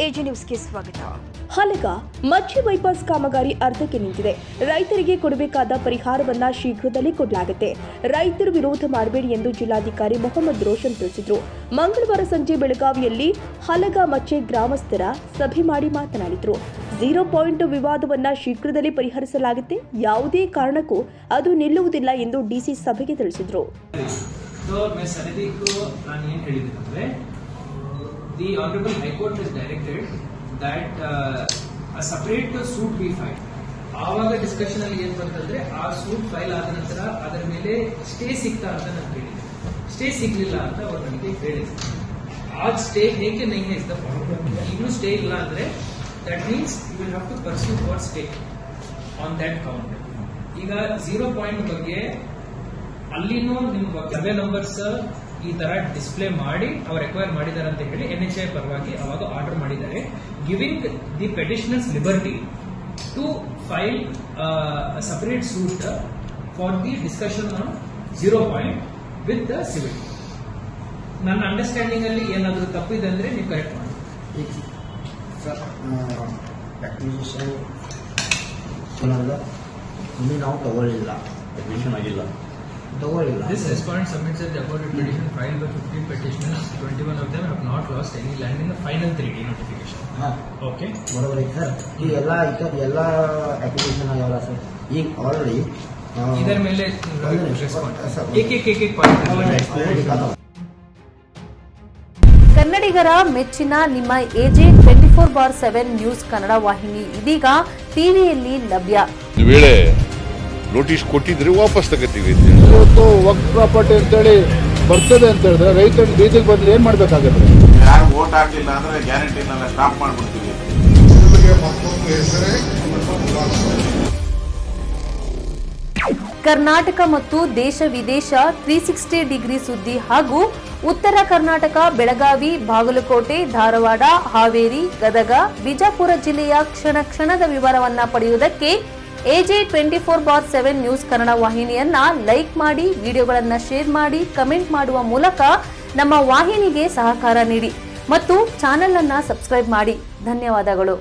AG ನ್ಯೂಸ್ಗೆ ಸ್ವಾಗತ. Halaga ಮಚ್ಚಿ bypass ಕಾಮಗಾರಿ ಅರ್ಧಕ್ಕೆ ನಿಂತಿದೆ. ರೈತರಿಗೆ ಕೊಡಬೇಕಾದ ಪರಿಹಾರವನ್ನ ಶೀಘ್ರದಲ್ಲೇ ಕೊಡಲಾಗುತ್ತೆ. ರೈತರು ವಿರೋಧ ಮಾಡಬೇಡಿ ಎಂದು ಜಿಲ್ಲಾಧಿಕಾರಿ ಮೊಹಮ್ಮದ್ ರೋಷನ್ ತಿಳಿಸಿದರು. ಮಂಗಳವಾರ ಸಂಜೆ ಬೆಳಗಾವಿಯಲ್ಲಿ ಹಲಗ ಮಚ್ಚೆ ಗ್ರಾಮಸ್ಥರ ಸಭೆ ಮಾಡಿ ಮಾತನಾಡಿದರು. 0 ಪಾಯಿಂಟ್ ವಿವಾದವನ್ನ ಶೀಘ್ರದಲ್ಲೇ ಪರಿಹರಿಸಲಾಗುತ್ತೆ. ಯಾವುದೇ ಕಾರಣಕ್ಕೂ ಅದು ನಿಲ್ಲುವುದಿಲ್ಲ ಎಂದು ಡಿಸಿ ಸಭೆಗೆ ತಿಳಿಸಿದರು. The Honorable High Court has directed that a separate suit be filed. ಆವಾಗ ಡಿಸ್ಕಷನ್ ಅಲ್ಲಿ ಏನ್ ಬರ್ತಂದ್ರೆ ಆ ಸೂಟ್ ಫೈಲ್ ಆದ ನಂತರ ಅದರ ಮೇಲೆ ಸ್ಟೇ ಸಿಗ್ತಾ ಅಂತ ನಾನು ಹೇಳಿದೆ. ಸ್ಟೇ ಸಿಗ್ಲಿಲ್ಲ ಅಂತ ಅವ್ರು ನನಗೆ ಹೇಳಿದ್ರು. ಆ ಸ್ಟೇ ಹೇಗೆ ನೈನ್ ಇಸ್ ದ ಪ್ರಾಬ್ಲಮ್. ಈಗಲೂ ಸ್ಟೇ ಇಲ್ಲ ಅಂದ್ರೆ that means you will have to pursue for stay on that count. ಈಗ 0 ಪಾಯಿಂಟ್ ಬಗ್ಗೆ ಅಲ್ಲಿನೂ ನಿಮ್ಮ ಸರ್ವೆ ನಂಬರ್ಸ್ ಈ ತರ ಡಿಸ್ಪ್ಲೇ ಮಾಡಿ ಅವ್ರು ಎಕ್ವೈರ್ ಮಾಡಿದ್ದಾರೆ ಅಂತ ಹೇಳಿ NHAI ಪರವಾಗಿ ಅವಾಗ ಆರ್ಡರ್ ಮಾಡಿದ್ದಾರೆ. Giving the petitioners liberty to file separate suit for the discussion on 0 point with the civil. ನನ್ನ ಅಂಡರ್ಸ್ಟ್ಯಾಂಡಿಂಗ್ ಅಲ್ಲಿ ಏನಾದರೂ ತಪ್ಪಿದೆ ಅಂದ್ರೆ ನೀವು ಕರೆಕ್ಟ್ ಮಾಡಿ. ನಾವು ತಗೊಳ್ಳಿಲ್ಲ, ಅಡ್ಮಿಷನ್ ಆಗಿಲ್ಲ. This respondent submits the above petition filed by 15 petitioners. 21 of them have not lost any land in the final 3D notification. Okay. ಬರೋಬರ್ ಐತೆ ಸರ್. ಈ ಎಲ್ಲ ಅಪ್ಲಿಕೇಶನ್ ಆಗ್ಯಾವಲ್ಲ ಸರ್. ಈಗ ಆಲ್ರೆಡಿ ಇದರ ಮೇಲೆ ಏಕೆ ಪಾಯಿಂಟ್. ಕನ್ನಡಿಗರ ಮೆಚ್ಚಿನ ನಿಮ್ಮ ಎಜೆ 24/7 ನ್ಯೂಸ್ ಕನ್ನಡ ವಾಹಿನಿ ಇದೀಗ ಟಿವಿಯಲ್ಲಿ ಲಭ್ಯ. ವೇಳೆ ನೋಟಿಸ್ ಕೊಟ್ಟಿದ್ರೆ ವಾಪಸ್ ತಗೋತೀವಿ. ಇವತ್ತು ವಕ್ಫ್ ಪ್ರಾಪರ್ಟಿ ಅಂತೇಳಿ ಬರ್ತದೆ ಅಂತ ಹೇಳಿದ್ರೆ ರೈತರು ಬೀದಿಗೆ ಬಂದ್ರೆ ಏನ್ ಮಾಡ್ಬೇಕಾಗತ್ತೆ? ಯಾರು ವೋಟ್ ಹಾಕಿಲ್ಲ ಅಂದ್ರೆ ಗ್ಯಾರಂಟಿನೆಲ್ಲ ಸ್ಟಾಪ್ ಮಾಡ್ಬಿಡ್ತೀವಿ. ಕರ್ನಾಟಕ ಮತ್ತು ದೇಶ ವಿದೇಶ 360 ಡಿಗ್ರಿ ಸುದ್ದಿ ಹಾಗೂ ಉತ್ತರ ಕರ್ನಾಟಕ ಬೆಳಗಾವಿ, ಬಾಗಲಕೋಟೆ, ಧಾರವಾಡ, ಹಾವೇರಿ, ಗದಗ, ಬಿಜಾಪುರ ಜಿಲ್ಲೆಯ ಕ್ಷಣ ಕ್ಷಣದ ವಿವರವನ್ನ ಪಡೆಯುವುದಕ್ಕೆ ಎಜೆ 24/7 ನ್ಯೂಸ್ ಕನ್ನಡ ವಾಹಿನಿಯನ್ನ ಲೈಕ್ ಮಾಡಿ, ವಿಡಿಯೋಗಳನ್ನ ಶೇರ್ ಮಾಡಿ, ಕಮೆಂಟ್ ಮಾಡುವ ಮೂಲಕ ನಮ್ಮ ವಾಹಿನಿಗೆ ಸಹಕಾರ ನೀಡಿ ಮತ್ತು ಚಾನೆಲ್ ಅನ್ನ ಸಬ್ಸ್ಕ್ರೈಬ್ ಮಾಡಿ. ಧನ್ಯವಾದಗಳು.